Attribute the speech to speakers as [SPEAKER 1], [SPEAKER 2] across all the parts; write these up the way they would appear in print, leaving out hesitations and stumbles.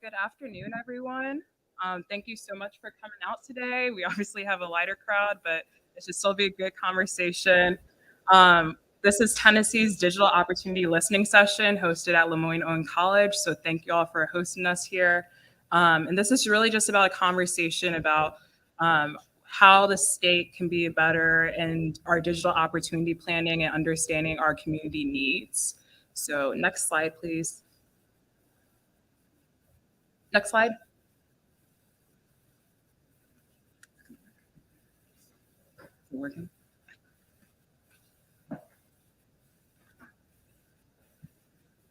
[SPEAKER 1] good afternoon, everyone. Thank you so much for coming out today. We obviously have a lighter crowd, but it should still be a good conversation. This is Tennessee's Digital Opportunity Listening Session hosted at LeMoyne-Owen College. So thank you all for hosting us here. And this is really just about a conversation about how the state can be better in our digital opportunity planning and understanding our community needs. So next slide, please. Next slide. Working.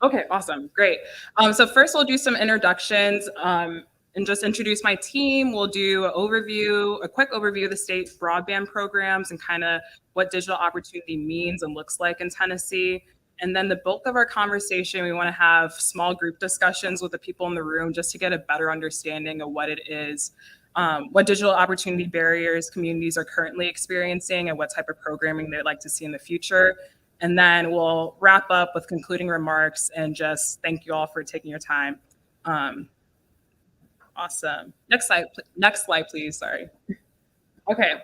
[SPEAKER 1] Okay, awesome, great. So first we'll do some introductions and just introduce my team. We'll do a quick overview of the state broadband programs and kind of what digital opportunity means and looks like in Tennessee. And then the bulk of our conversation, we want to have small group discussions with the people in the room just to get a better understanding of what it is, what digital opportunity barriers communities are currently experiencing and what type of programming they'd like to see in the future. And then we'll wrap up with concluding remarks and just thank you all for taking your time. Awesome. Next slide, please. Sorry. Okay.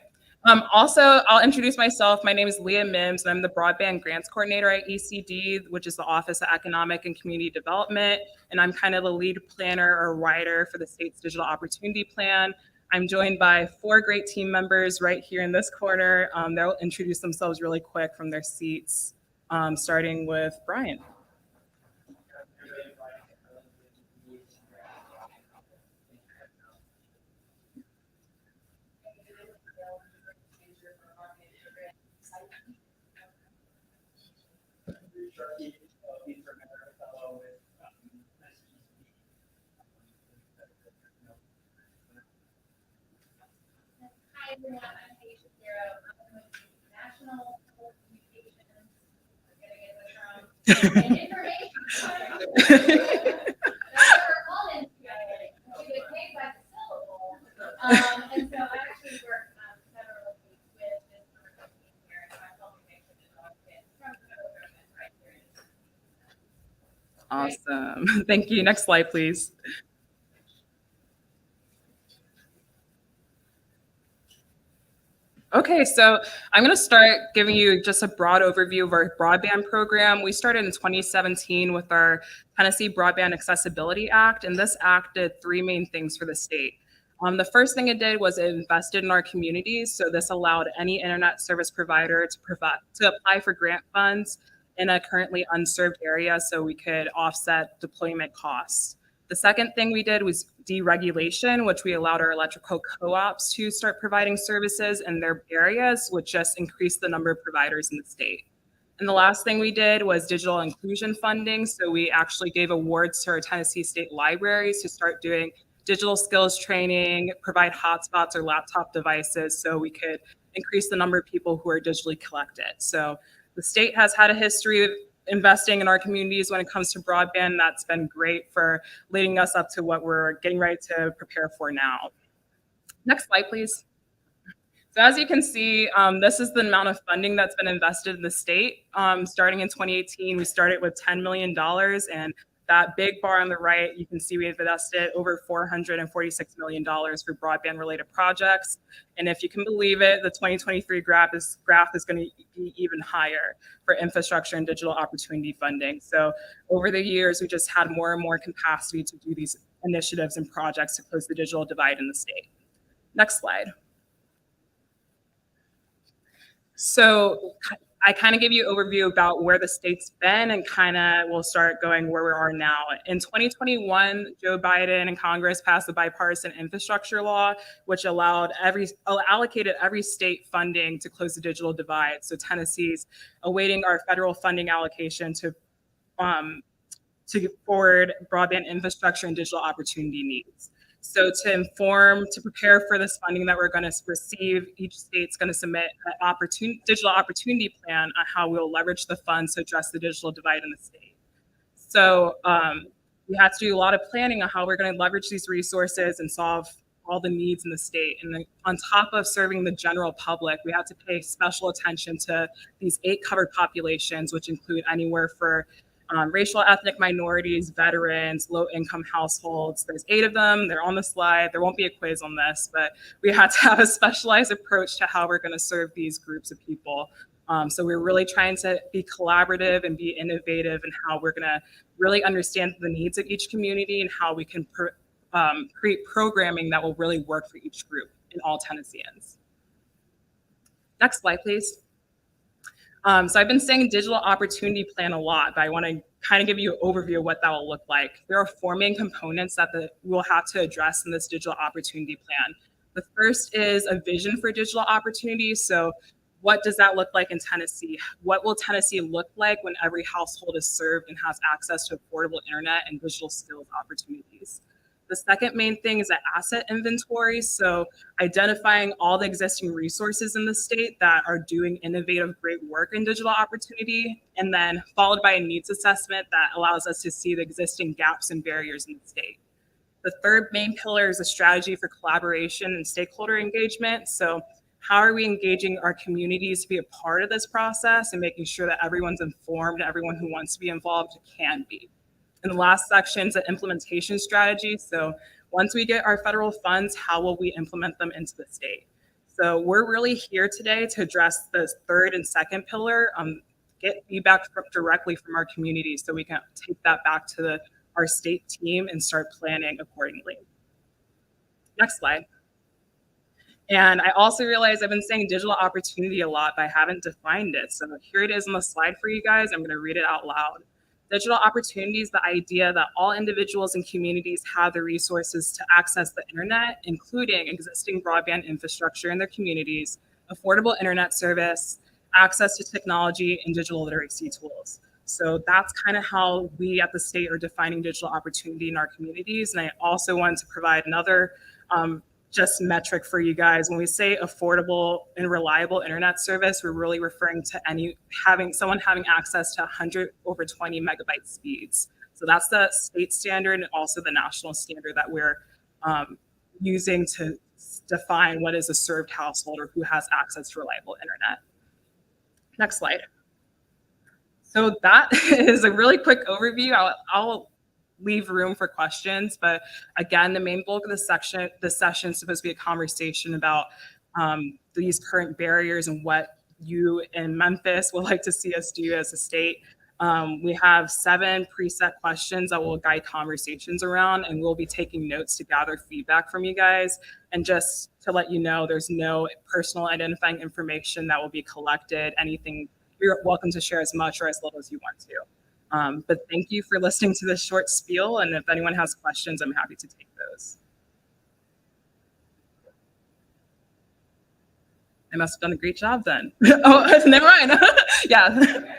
[SPEAKER 1] Also, I'll introduce myself. My name is Leah Mims, and I'm the Broadband Grants Coordinator at ECD, which is the Office of Economic and Community Development. And I'm kind of the lead planner or writer for the state's Digital Opportunity Plan. I'm joined by 4 great team members right here in this corner. They'll introduce themselves really quick from their seats, starting with Brian.
[SPEAKER 2] Hi everyone, I'm Aisha Zero. I'm with the National Communications, getting it from, and information. That's what we're called NTIA. We get paid by the syllable. And so I actually work federally with this organization here, and I'm helping make sure that all kids from the federal government right here.
[SPEAKER 1] Awesome. Thank you. Next slide, please. Okay, so I'm going to start giving you just a broad overview of our broadband program. We started in 2017 with our Tennessee Broadband Accessibility Act, and this act did 3 main things for the state. The first thing it did was it invested in our communities. So this allowed any internet service provider to apply for grant funds in a currently unserved area so we could offset deployment costs. The second thing we did was deregulation, which we allowed our electrical co-ops to start providing services in their areas, which just increased the number of providers in the state. And the last thing we did was digital inclusion funding. So we actually gave awards to our Tennessee state libraries to start doing digital skills training, provide hotspots or laptop devices so we could increase the number of people who are digitally collected. So the state has had a history of investing in our communities when it comes to broadband. That's been great for leading us up to what we're getting ready to prepare for now. Next slide, please. So as you can see, this is the amount of funding that's been invested in the state. Starting in 2018, we started with $10 million, and that big bar on the right, you can see we invested over $446 million for broadband-related projects. And if you can believe it, the 2023 graph is going to be even higher for infrastructure and digital opportunity funding. So over the years, we just had more and more capacity to do these initiatives and projects to close the digital divide in the state. Next slide. So I kind of give you an overview about where the state's been and kind of we'll start going where we are now. In 2021, Joe Biden and Congress passed the bipartisan infrastructure law, which allocated every state funding to close the digital divide. So Tennessee's awaiting our federal funding allocation to forward broadband infrastructure and digital opportunity needs. So to prepare for this funding that we're going to receive, each state's going to submit an digital opportunity plan on how we'll leverage the funds to address the digital divide in the state. So we had to do a lot of planning on how we're going to leverage these resources and solve all the needs in the state. And then on top of serving the general public, we had to pay special attention to these 8 covered populations, which include anywhere for racial ethnic minorities, veterans, low-income households. There's 8 of them. They're on the slide. There won't be a quiz on this, but we had to have a specialized approach to how we're going to serve these groups of people. So we're really trying to be collaborative and be innovative in how we're going to really understand the needs of each community and how we can create programming that will really work for each group in all Tennesseans. Next slide, please. So I've been saying digital opportunity plan a lot, but I want to kind of give you an overview of what that will look like. There are 4 main components that we'll have to address in this digital opportunity plan. The first is a vision for digital opportunities. So what does that look like in Tennessee? What will Tennessee look like when every household is served and has access to affordable internet and digital skills opportunities? The second main thing is an asset inventory. So identifying all the existing resources in the state that are doing innovative, great work in digital opportunity, and then followed by a needs assessment that allows us to see the existing gaps and barriers in the state. The third main pillar is a strategy for collaboration and stakeholder engagement. So how are we engaging our communities to be a part of this process and making sure that everyone's informed, everyone who wants to be involved can be. And the last section is an implementation strategy. So once we get our federal funds, how will we implement them into the state? So we're really here today to address the third and second pillar, get feedback directly from our community so we can take that back to our state team and start planning accordingly. Next slide. And I also realized I've been saying digital opportunity a lot, but I haven't defined it. So here it is on the slide for you guys. I'm going to read it out loud. Digital opportunity is the idea that all individuals and communities have the resources to access the internet, including existing broadband infrastructure in their communities, affordable internet service, access to technology, and digital literacy tools. So that's kind of how we at the state are defining digital opportunity in our communities. And I also wanted to provide another just metric for you guys. When we say affordable and reliable internet service, we're really referring to someone having access to 100 over 20 megabyte speeds. So that's the state standard and also the national standard that we're using to define what is a served household or who has access to reliable internet. Next slide. So that is a really quick overview. I'll leave room for questions, but again, the main bulk of the session is supposed to be a conversation about these current barriers and what you in Memphis would like to see us do as a state. We have 7 preset questions that will guide conversations around, and we'll be taking notes to gather feedback from you guys. And just to let you know, there's no personal identifying information that will be collected. Anything, you're welcome to share as much or as little as you want to. But thank you for listening to this short spiel. And if anyone has questions, I'm happy to take those. I must have done a great job then. Oh, never mind. Yeah.